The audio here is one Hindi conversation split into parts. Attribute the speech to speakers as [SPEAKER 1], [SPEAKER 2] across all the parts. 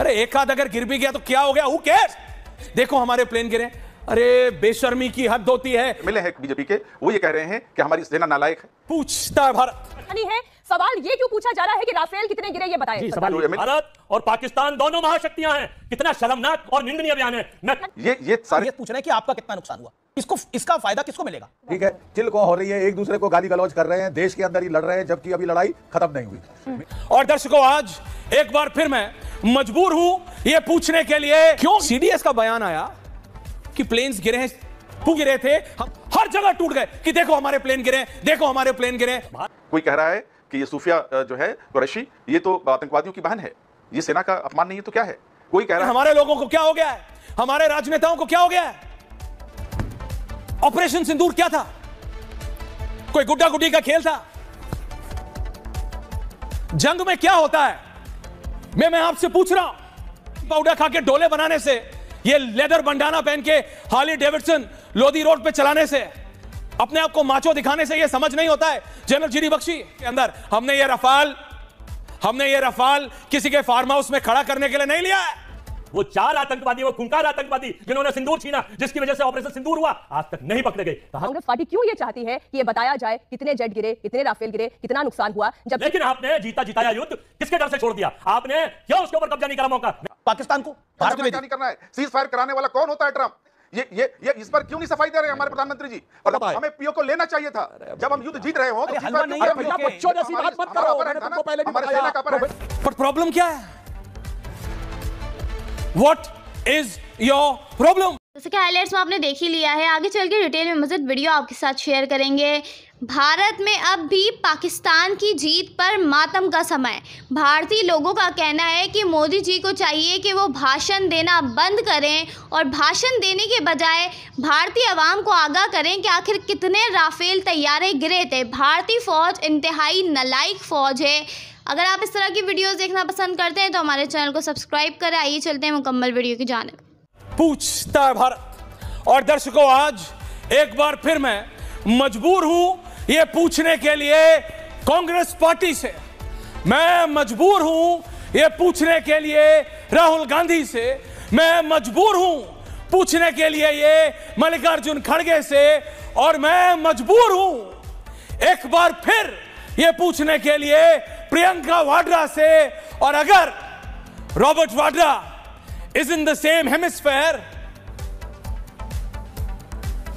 [SPEAKER 1] अरे एक आध अगर गिर भी गया तो क्या हो गया? Who cares? देखो हमारे प्लेन गिरे। अरे बेशर्मी की हद होती है।
[SPEAKER 2] मिले हैं बीजेपी के, वो ये कह रहे हैं कि हमारी सेना नालायक है।
[SPEAKER 1] पूछता है भारत
[SPEAKER 3] है सवाल ये क्यों पूछा जा रहा है कि राफेल कितने गिरे ये बताएं।
[SPEAKER 4] भारत और पाकिस्तान दोनों महाशक्तियां हैं। कितना शर्मनाक और निंदनीय बयान है।
[SPEAKER 2] ये सारे
[SPEAKER 5] पूछ रहे हैं कि आपका कितना नुकसान हुआ, इसका फायदा किसको मिलेगा?
[SPEAKER 6] ठीक है, चिल को हो रही है, एक दूसरे को गाली गलौज कर रहे हैं, देश के अंदर ही लड़ रहे हैं, जबकि अभी लड़ाई खत्म नहीं हुई।
[SPEAKER 1] और दर्शकों आज एक बार फिर मैं मजबूर हूं यह पूछने के लिए क्यों सीडीएस का बयान आया कि प्लेन्स गिरे हैं, क्यों गिरे थे, हर जगह टूट गए कि देखो हमारे प्लेन गिरे, देखो हमारे प्लेन गिरे।
[SPEAKER 2] कोई कह रहा है कि ये सूफिया जो है कुरैशी, ये तो आतंकवादियों की बहन है, ये सेना का अपमान नहीं है तो क्या है? कोई कह रहा है
[SPEAKER 1] हमारे लोगों को क्या हो गया है, हमारे राजनेताओं को क्या हो गया है? ऑपरेशन सिंदूर क्या था? कोई गुड्डा गुड्डी का खेल था? जंग में क्या होता है मैं आपसे पूछ रहा हूं। पाउडर खा के डोले बनाने से, ये लेदर बंडाना पहन के हार्ली डेविडसन लोधी रोड पे चलाने से, अपने आप को माचो दिखाने से ये समझ नहीं होता है। जनरल जीडी बख्शी के अंदर हमने ये रफाल किसी के फार्म हाउस में खड़ा करने के लिए नहीं लिया है।
[SPEAKER 4] वो 4 आतंकवादी, वो खूंखार आतंकवादी जिन्होंने सिंदूर छीना, जिसकी वजह से ऑपरेशन सिंदूर हुआ, आज तक नहीं पकड़े गए।
[SPEAKER 3] कांग्रेस पार्टी क्यों ये चाहती है कि ये बताया जाए कितने जेट गिरे, कितने राफेल गिरे, कितना नुकसान हुआ? जब
[SPEAKER 4] लेकिन आपने जीता जिताया युद्ध किसके डर से छोड़ दिया? आपने क्यों उसके ऊपर कब्जा नहीं करा? मौका
[SPEAKER 5] पाकिस्तान को भारत में
[SPEAKER 2] नहीं करना है। सीज फायर कराने वाला कौन होता है? ट्रंप। ये इस पर क्यों नहीं सफाई दे रहे हैं हमारे प्रधानमंत्री जी? और हमें पीओ को लेना चाहिए था जब हम युद्ध जीत रहे हो।
[SPEAKER 1] पर प्रॉब्लम क्या है? What is your problem?
[SPEAKER 7] जैसे कि हाइलाइट्स में आपने देख ही लिया है, आगे चल के डिटेल में मज़ीद वीडियो आपके साथ शेयर करेंगे। भारत में अब भी पाकिस्तान की जीत पर मातम का समय। भारतीय लोगों का कहना है कि मोदी जी को चाहिए कि वो भाषण देना बंद करें और भाषण देने के बजाय भारतीय आवाम को आगाह करें कि आखिर कितने राफेल तैयारे गिरे थे। भारतीय फ़ौज इंतहाई नालायक फ़ौज है। अगर आप इस तरह की वीडियोस देखना पसंद करते हैं तो हमारे चैनल को सब्सक्राइब करें। आइए चलते हैं मुकम्मल वीडियो की जानिब।
[SPEAKER 1] पूछता है भारत। और दर्शकों आज एक बार फिर मैं मजबूर हूं यह पूछने के लिए कांग्रेस पार्टी से, मैं मजबूर हूं यह पूछने के लिए राहुल गांधी से, मैं मजबूर हूं पूछने के लिए ये मल्लिकार्जुन खड़गे से, और मैं मजबूर हूं एक बार फिर यह पूछने के लिए प्रियंका वाड्रा से। और अगर Robert Vadra is in the same hemisphere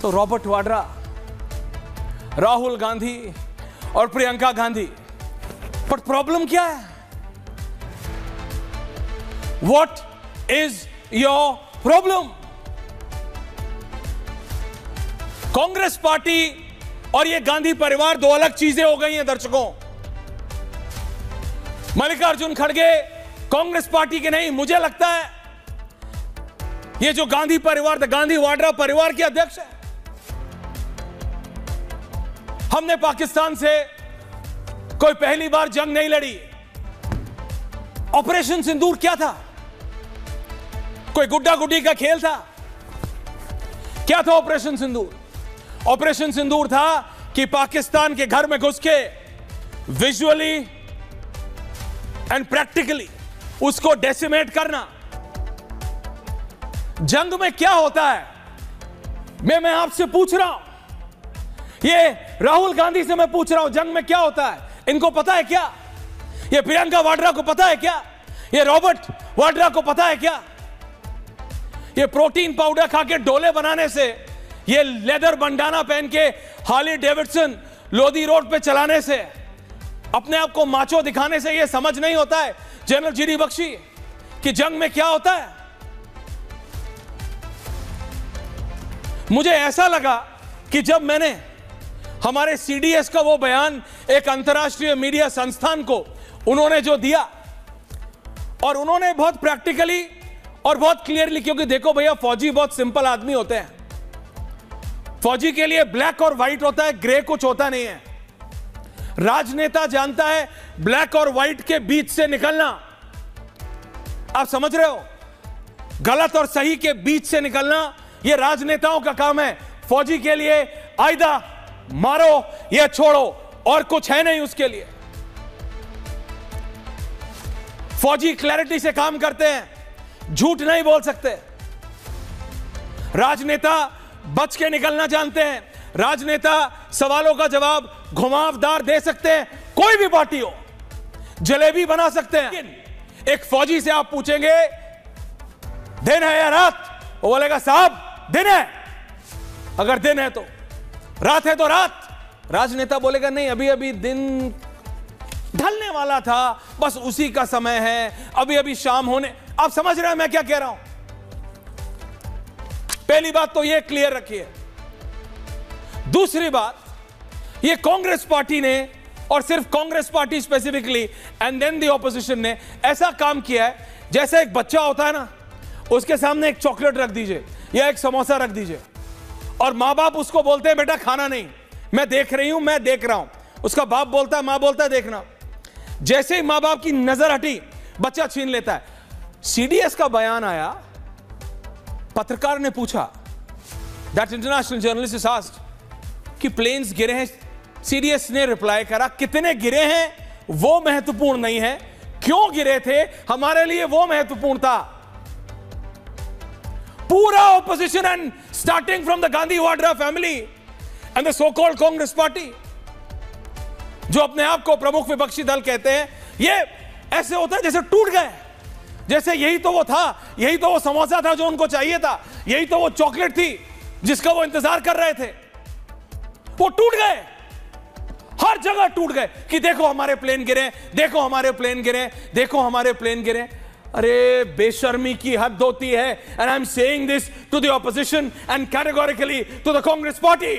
[SPEAKER 1] तो रॉबर्ट वाड्रा, राहुल गांधी और प्रियंका गांधी। पर प्रॉब्लम क्या है? What is your problem? Congress party और ये गांधी परिवार दो अलग चीजें हो गई हैं दर्शकों। मल्लिकार्जुन खड़गे कांग्रेस पार्टी के नहीं, मुझे लगता है ये जो गांधी परिवार, गांधी वाड्रा परिवार के अध्यक्ष है। हमने पाकिस्तान से कोई पहली बार जंग नहीं लड़ी। ऑपरेशन सिंदूर क्या था? कोई गुड्डा गुड्डी का खेल था? क्या था ऑपरेशन सिंदूर? ऑपरेशन सिंदूर था कि पाकिस्तान के घर में घुस के विजुअली एंड प्रैक्टिकली उसको डेसिमेट करना। जंग में क्या होता है मैं आपसे पूछ रहा हूं, ये राहुल गांधी से मैं पूछ रहा हूं, जंग में क्या होता है इनको पता है क्या? ये प्रियंका वाड्रा को पता है क्या? ये रॉबर्ट वाड्रा को पता है क्या? ये प्रोटीन पाउडर खा के डोले बनाने से, ये लेदर बंडाना पहन के हार्ली डेविडसन लोधी रोड पे चलाने से, अपने आप को माचो दिखाने से ये समझ नहीं होता है जनरल जीडी बख्शी कि जंग में क्या होता है? मुझे ऐसा लगा कि जब मैंने हमारे सीडीएस का वो बयान एक अंतर्राष्ट्रीय मीडिया संस्थान को उन्होंने जो दिया, और उन्होंने बहुत प्रैक्टिकली और बहुत क्लियरली, क्योंकि देखो भैया फौजी बहुत सिंपल आदमी होते हैं, फौजी के लिए ब्लैक और व्हाइट होता है, ग्रे कुछ होता नहीं है। राजनेता जानता है ब्लैक और व्हाइट के बीच से निकलना। आप समझ रहे हो? गलत और सही के बीच से निकलना यह राजनेताओं का काम है। फौजी के लिए आइदा मारो या छोड़ो, और कुछ है नहीं उसके लिए। फौजी क्लैरिटी से काम करते हैं, झूठ नहीं बोल सकते। राजनेता बच के निकलना जानते हैं, राजनेता सवालों का जवाब घुमावदार दे सकते हैं, कोई भी पार्टी हो, जलेबी बना सकते हैं। एक फौजी से आप पूछेंगे दिन है या रात, वो बोलेगा साहब दिन है। अगर दिन है तो, रात है तो रात। राजनेता बोलेगा नहीं, अभी अभी दिन ढलने वाला था, बस उसी का समय है, अभी अभी शाम होने। आप समझ रहे हैं मैं क्या कह रहा हूं? पहली बात तो यह क्लियर रखिए। दूसरी बात, यह कांग्रेस पार्टी ने, और सिर्फ Congress party specifically and then the opposition ने ऐसा काम किया है जैसे एक बच्चा होता है ना, उसके सामने एक चॉकलेट रख दीजिए या एक समोसा रख दीजिए और मां बाप उसको बोलते हैं बेटा खाना नहीं, मैं देख रही हूं, मैं देख रहा हूं। उसका बाप बोलता है, मां बोलता है देखना। जैसे ही मां बाप की नजर हटी, बच्चा छीन लेता है। सीडीएस का बयान आया, पत्रकार ने पूछा, that international journalist is asked कि प्लेन्स गिरे हैं। सीडीएस ने रिप्लाई करा, कितने गिरे हैं वो महत्वपूर्ण नहीं है, क्यों गिरे थे हमारे लिए वो महत्वपूर्ण था। पूरा opposition and starting from the Gandhi Vadra family and the so called Congress party, जो अपने आप को प्रमुख विपक्षी दल कहते हैं, ये ऐसे होता है जैसे टूट गए, जैसे यही तो वो था, यही तो वो समोसा था जो उनको चाहिए था, यही तो वो चॉकलेट थी जिसका वो इंतजार कर रहे थे। वो टूट गए, हर जगह टूट गए कि देखो हमारे प्लेन गिरे, देखो हमारे प्लेन गिरे, देखो हमारे प्लेन गिरे। अरे बेशर्मी की हद होती है। And I am saying this to the opposition and categorically to the Congress party,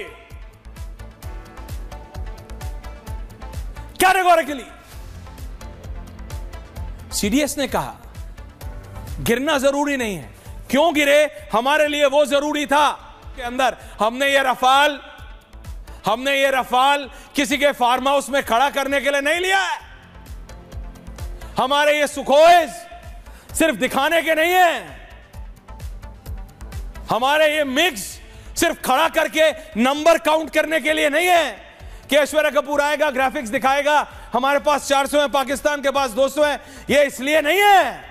[SPEAKER 1] categorically. CDS ने कहा गिरना जरूरी नहीं है, क्यों गिरे हमारे लिए वो जरूरी था। के अंदर हमने ये रफाल किसी के फार्म हाउस में खड़ा करने के लिए नहीं लिया है। हमारे ये सुखोइज सिर्फ दिखाने के नहीं है, हमारे ये मिक्स सिर्फ खड़ा करके नंबर काउंट करने के लिए नहीं है कि ऐश्वर्या कपूर आएगा, ग्राफिक्स दिखाएगा, हमारे पास 400 है, पाकिस्तान के पास 200 है, ये इसलिए नहीं है।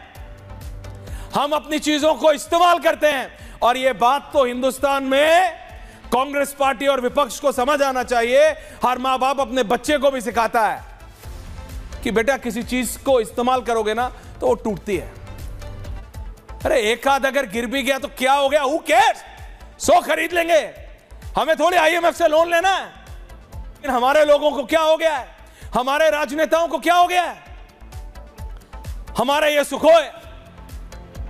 [SPEAKER 1] हम अपनी चीजों को इस्तेमाल करते हैं। और ये बात तो हिंदुस्तान में कांग्रेस पार्टी और विपक्ष को समझ आना चाहिए। हर मां बाप अपने बच्चे को भी सिखाता है कि बेटा किसी चीज को इस्तेमाल करोगे ना तो वो टूटती है। अरे एक आध अगर गिर भी गया तो क्या हो गया, हु केयर्स, 100 खरीद लेंगे, हमें थोड़ी आईएमएफ से लोन लेना है। लेकिन हमारे लोगों को क्या हो गया है, हमारे राजनेताओं को क्या हो गया है, हमारे ये सुखोई,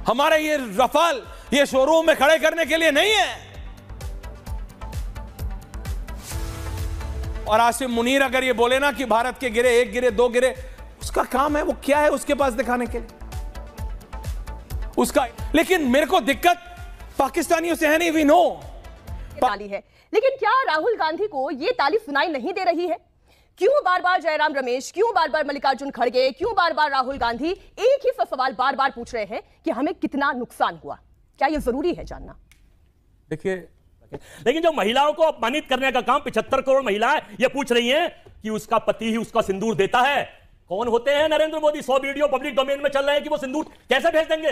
[SPEAKER 1] हमारे ये रफाल ये शोरूम में खड़े करने के लिए नहीं है। और आसिम मुनीर अगर ये बोले ना कि भारत के गिरे, 1 गिरे 2 गिरे, उसका काम है, वो क्या है उसके पास दिखाने के लिए उसका। लेकिन मेरे को दिक्कत पाकिस्तानियों से है नहीं, वी नो
[SPEAKER 3] ताली है, लेकिन क्या राहुल गांधी को यह ताली सुनाई नहीं दे रही है? क्यों बार बार जयराम रमेश, क्यों बार बार मल्लिकार्जुन खड़गे, क्यों बार बार राहुल गांधी एक ही सवाल बार बार पूछ रहे हैं कि हमें कितना नुकसान हुआ? क्या यह जरूरी है जानना?
[SPEAKER 1] देखिए,
[SPEAKER 4] लेकिन जो महिलाओं को अपमानित करने का काम 75 करोड़ महिलाएं ये पूछ रही हैं कि उसका पति ही उसका सिंदूर देता है। कौन होते हैं Narendra Modi? 100 video public domain में चल रहे हैं कि वो सिंदूर कैसे भेज देंगे?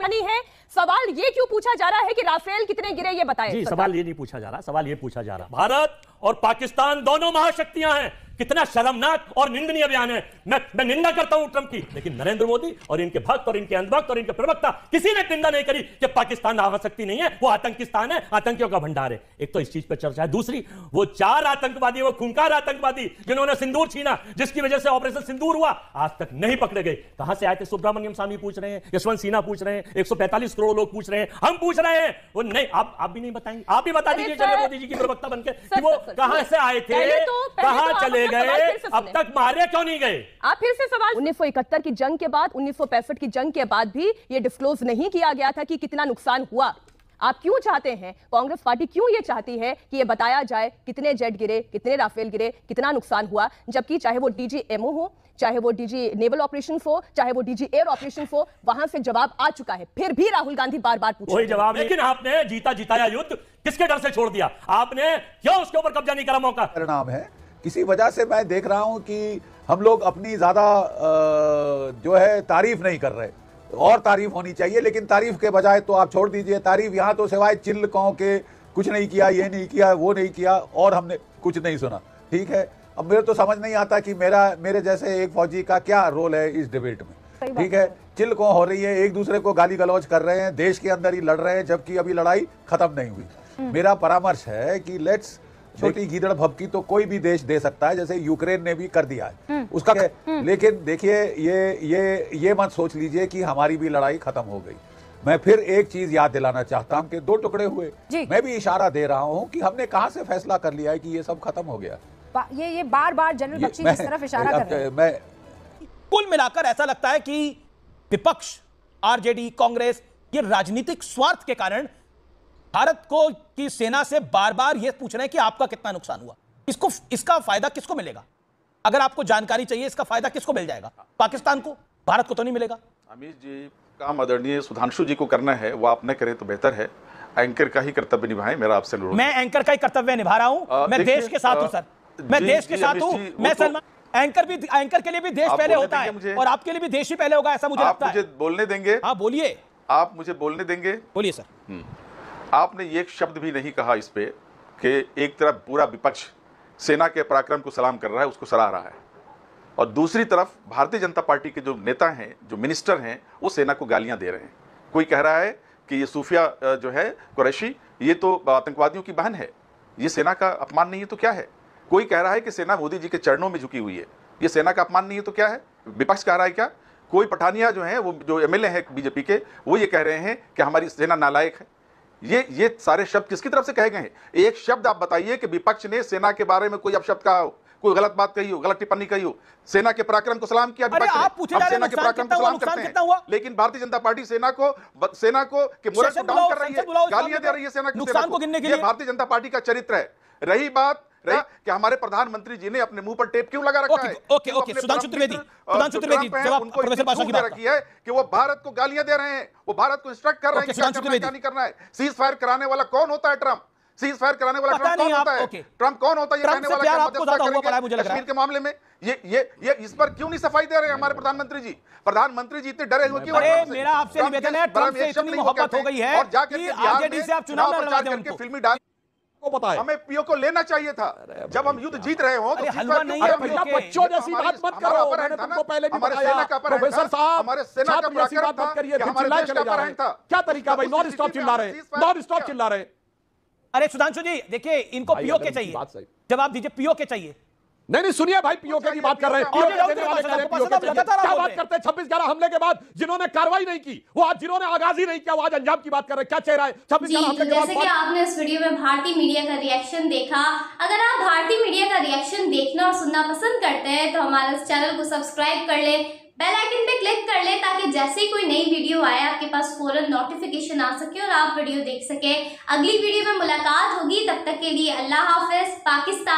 [SPEAKER 3] नहीं है। सवाल ये क्यों पूछा जा रहा है कि राफेल कितने गिरे ये बताएं?
[SPEAKER 4] जी, सवाल ये नहीं पूछा जा रहा, सवाल ये पूछा जा रहा, भारत और पाकिस्तान दोनों महाशक्तियां हैं। कितना शर्मनाक और निंदनीय बयान है। मैं निंदा करता हूं ट्रंप की, लेकिन नरेंद्र मोदी और इनके भक्त और इनके अंधभक्त और इनके प्रवक्ता किसी ने निंदा नहीं करी कि पाकिस्तान महाशक्ति नहीं है, वो आतंकिस्तान है, आतंकियों का भंडार है। एक तो इस चीज पर चर्चा है। दूसरी, वो 4 आतंकवादी, वो खूंखार आतंकवादी जिन्होंने सिंदूर छीना, जिसकी वजह से ऑपरेशन सिंदूर हुआ, आज तक नहीं पकड़े गए। कहां से आए थे? सुब्रमण्यम स्वामी पूछ रहे हैं, यशवंत सिन्हा पूछ रहे हैं, 145 करोड़ लोग पूछ रहे हैं, हम पूछ रहे हैं। वो नहीं, आप भी नहीं बताएंगे? आप भी बता दीजिए चलिए मोदी जी की प्रवक्ता बनकर कि वो कहां से आए थे, कहां चले गए, अब तक मारे क्यों नहीं गए?
[SPEAKER 3] आप फिर से सवाल। 1971 की जंग के बाद, 1965 की जंग के बाद भी ये डिस्क्लोज नहीं किया गया था कि कितना नुकसान हुआ। आप क्यों चाहते हैं, कांग्रेस पार्टी क्यों ये चाहती है कि ये बताया जाए कितने जेट गिरे, कितने राफेल गिरे, कितना नुकसान हुआ, जबकि चाहे वो डीजीएमओ हो, चाहे वो डीजी नेवल ऑपरेशन हो, चाहे वो डीजी एयर ऑपरेशन हो, वहां से जवाब आ चुका है। फिर भी राहुल गांधी बार बार पूछ रहे हैं।
[SPEAKER 4] वही जवाब। लेकिन आपने जीता जिताया युद्ध किसके डर से छोड़ दिया? आपने क्यों उसके ऊपर कब्जा नहीं करा? मौका
[SPEAKER 6] परिणाम है किसी वजह से मैं देख रहा हूं कि हम लोग अपनी ज्यादा जो है तारीफ नहीं कर रहे, और तारीफ होनी चाहिए, लेकिन तारीफ के बजाय तो आप छोड़ दीजिए तारीफ, यहां तो सिवाय चिल्ल कहों के कुछ नहीं किया, ये नहीं किया, वो नहीं किया, और हमने कुछ नहीं सुना। ठीक है, अब मेरे तो समझ नहीं आता कि मेरे जैसे एक फौजी का क्या रोल है इस डिबेट में। ठीक है, चिल्ल कहों हो रही है, एक दूसरे को गाली गलौज कर रहे हैं, देश के अंदर ही लड़ रहे हैं, जबकि अभी लड़ाई खत्म नहीं हुई। मेरा परामर्श है कि लेट्स, छोटी गीदड़ भभकी तो कोई भी देश दे सकता है, जैसे यूक्रेन ने भी कर दिया है उसका, लेकिन देखिए ये मत सोच लीजिए कि हमारी भी लड़ाई खत्म हो गई। मैं फिर एक चीज याद दिलाना चाहता हूं कि 2 टुकड़े हुए, मैं भी इशारा दे रहा हूं कि हमने कहां से फैसला कर लिया है कि ये सब खत्म हो गया।
[SPEAKER 8] ये बार-बार जनरल बख्शी जिस तरफ इशारा कर रहे हैं,
[SPEAKER 5] मैं कुल मिलाकर ऐसा लगता है कि विपक्ष, आरजेडी, कांग्रेस, ये राजनीतिक स्वार्थ के कारण भारत को की सेना से बार बार यह पूछ रहे हैं कि आपका कितना नुकसान हुआ, इसका फायदा किसको मिलेगा? अगर आपको जानकारी चाहिए इसका फायदा किसको मिल जाएगा? पाकिस्तान को, भारत को तो नहीं मिलेगा।
[SPEAKER 2] अमित जी, काम आदरणीय सुधांशु जी को करना है, वो आप न करें तो बेहतर है। एंकर का ही कर्तव्य निभाएं, मेरा आपसे अनुरोध।
[SPEAKER 5] मैं एंकर का ही कर्तव्य निभा रहा हूं, मैं देश के साथ हूं सर, मैं देश के साथ हूं। मैं सलमान, एंकर के लिए भी देश पहले होता है और आपके लिए भी देश ही पहले होगा, ऐसा मुझे लगता है।
[SPEAKER 2] मुझे बोलने देंगे?
[SPEAKER 5] हाँ बोलिए।
[SPEAKER 2] आप मुझे बोलने देंगे?
[SPEAKER 5] बोलिए सर।
[SPEAKER 2] आपने एक शब्द भी नहीं कहा इस पे कि एक तरफ पूरा विपक्ष सेना के पराक्रम को सलाम कर रहा है, उसको सराह रहा है, और दूसरी तरफ भारतीय जनता पार्टी के जो नेता हैं, जो मिनिस्टर हैं, वो सेना को गालियां दे रहे हैं। कोई कह रहा है कि ये सूफिया जो है कुरैशी, ये तो आतंकवादियों की बहन है, ये सेना का अपमान नहीं है तो क्या है? कोई कह रहा है कि सेना मोदी जी के चरणों में झुकी हुई है, ये सेना का अपमान नहीं है तो क्या है? विपक्ष कह रहा है क्या? कोई पठानिया जो है, वो जो एमएलए हैं बीजेपी के, वो ये कह रहे हैं कि हमारी सेना नालायक है। ये सारे शब्द किसकी तरफ से कहे गए हैं? एक शब्द आप बताइए कि विपक्ष ने सेना के बारे में कोई अपशब्द कहा हो, कोई गलत बात कही हो, गलत टिप्पणी कही हो। सेना के पराक्रम को सलाम किया विपक्ष ने, हम सेना के पराक्रम को सलाम करते हैं, लेकिन भारतीय जनता पार्टी सेना को के मोरल को डाउन कर रही है, गालियां दे रही है सेना को। ये भारतीय जनता पार्टी का चरित्र है। रही बात कि हमारे प्रधानमंत्री जी ने अपने मुंह पर टेप क्यों लगा रखा है?
[SPEAKER 5] ओके, सुधांशु त्रिवेदी जवाब प्रोफेसर पाशा की बात
[SPEAKER 2] रखी है कि वो भारत को गालियां दे रहे हैं, वो भारत को इंस्ट्रक्ट कर रहे हैं कि क्या नहीं करना है। सीज फायर कराने वाला कौन होता है? ट्रंप। सीज फायर कराने वाला ट्रंप कौन होता है? ट्रंप कौन होता है? ये कहने वाला कश्मीर के मामले में ये इस पर क्यों नहीं सफाई दे रहे हैं हमारे प्रधानमंत्री जी? प्रधानमंत्री जी इतने डरे हुए क्यों?
[SPEAKER 5] मेरा आपसे निवेदन है, ट्रंप से इतनी मोहब्बत हो गई है
[SPEAKER 2] और जाके
[SPEAKER 5] आरजेडी से आप चुनाव लड़वा दें उनको।
[SPEAKER 2] फिल्मी डांस को पता है, हमें पीओ को लेना चाहिए था जब हम युद्ध जीत रहे हो। तो
[SPEAKER 5] हलवा नहीं है
[SPEAKER 6] बच्चों जैसी बात मत करो, मैंने तुमको पहले भी बताया प्रोफेसर साहब,
[SPEAKER 2] हमारे सेना का
[SPEAKER 6] जैसी बात मत करिए, फिर चिल्लाए चले जा रहे हैं। क्या तरीका भाई, नॉन स्टॉप चिल्ला रहे हैं, नॉन स्टॉप चिल्ला रहे हैं।
[SPEAKER 5] अरे सुधांशु जी देखिए, इनको पीओ के चाहिए, जवाब दीजिए, पीओ के चाहिए।
[SPEAKER 6] नहीं सुनिए भाई, पीओ की बात कर रहे हैं, क्या बात करते हैं? 26/11 हमले के बाद जिन्होंने कार्रवाई नहीं की, वो आज जिन्होंने आगाज ही नहीं किया, वो आज अंजाम की बात कर रहे हैं। क्या चेहरा है 26/11 हमले के बाद?
[SPEAKER 7] जैसे कि आपने इस वीडियो में भारतीय मीडिया का रिएक्शन देखा, अगर आप भारतीय मीडिया का रिएक्शन देखना और सुनना पसंद करते हैं तो हमारे इस चैनल को सब्सक्राइब कर ले, बेल आइकन पे क्लिक कर ले, ताकि जैसे ही कोई नई वीडियो आए आपके पास फौरन नोटिफिकेशन आ सके और आप वीडियो देख सके। अगली वीडियो में मुलाकात होगी, तब तक के लिए अल्लाह हाफिज। पाकिस्तान।